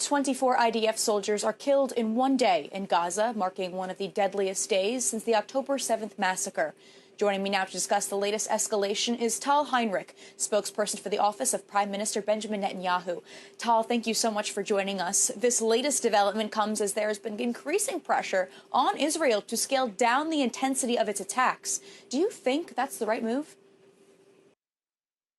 24 IDF soldiers are killed in one day in Gaza, marking one of the deadliest days since the October 7th massacre. Joining me now to discuss the latest escalation is Tal Heinrich, spokesperson for the office of Prime Minister Benjamin Netanyahu. Tal, thank you so much for joining us. This latest development comes as there has been increasing pressure on Israel to scale down the intensity of its attacks. Do you think that's the right move?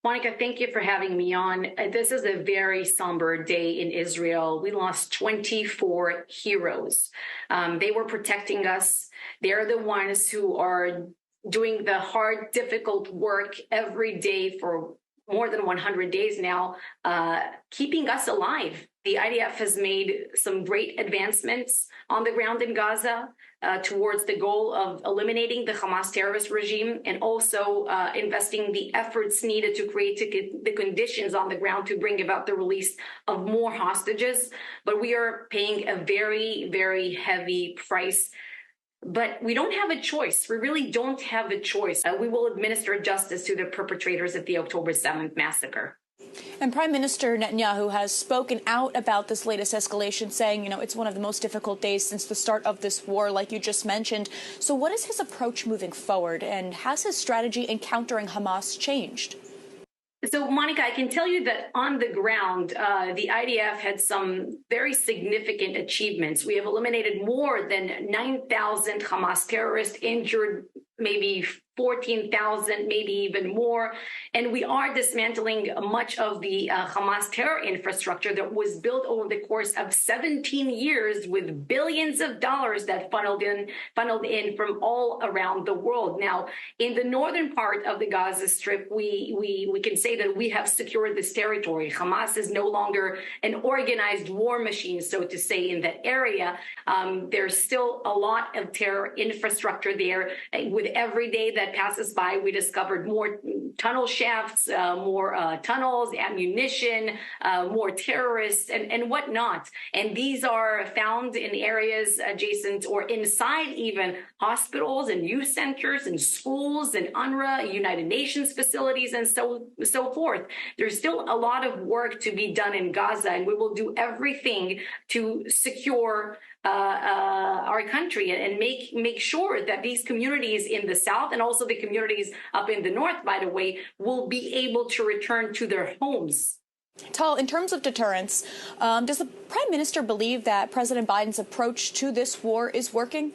Monica, thank you for having me on. This is a very somber day in Israel. We lost 24 heroes. They were protecting us. They're the ones who are doing the hard, difficult work every day for more than 100 days now, keeping us alive. The IDF has made some great advancements on the ground in Gaza towards the goal of eliminating the Hamas terrorist regime and also investing the efforts needed to create the conditions on the ground to bring about the release of more hostages. But we are paying a very, very heavy price. But we don't have a choice. We really don't have a choice. We will administer justice to the perpetrators of the October 7th massacre. And Prime Minister Netanyahu has spoken out about this latest escalation, saying, it's one of the most difficult days since the start of this war, like you just mentioned. So what is his approach moving forward? And has his strategy in countering Hamas changed? So, Monica, I can tell you that on the ground, the IDF had some very significant achievements. We have eliminated more than 9,000 Hamas terrorists, injured maybe 14,000, maybe even more. And we are dismantling much of the Hamas terror infrastructure that was built over the course of 17 years with billions of dollars that funneled in from all around the world. Now, in the northern part of the Gaza Strip, we can say that we have secured this territory. Hamas is no longer an organized war machine, so to say, in that area. There's still a lot of terror infrastructure there. With every day that passes by, we discovered more tunnel shafts, more tunnels, ammunition, more terrorists, and whatnot. And these are found in areas adjacent or inside even hospitals and youth centers and schools and UNRWA, United Nations facilities, and so forth. There's still a lot of work to be done in Gaza, and we will do everything to secure our country and make sure that these communities in the south and also the communities up in the north, by the way, will be able to return to their homes. Tal, in terms of deterrence, does the Prime Minister believe that President Biden's approach to this war is working?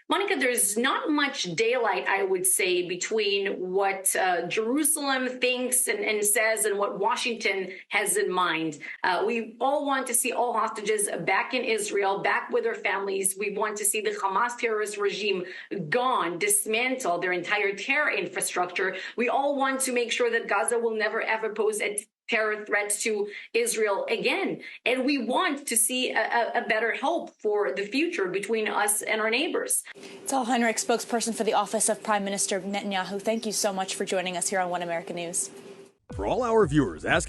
Monica, there's not much daylight, I would say, between what Jerusalem thinks and says and what Washington has in mind. We all want to see all hostages back in Israel, back with their families. We want to see the Hamas terrorist regime gone, dismantle their entire terror infrastructure. We all want to make sure that Gaza will never, ever pose a terror threats to Israel again. And we want to see a better hope for the future between us and our neighbors. Tal Heinrich, spokesperson for the office of Prime Minister Netanyahu, thank you so much for joining us here on One American News. For all our viewers asking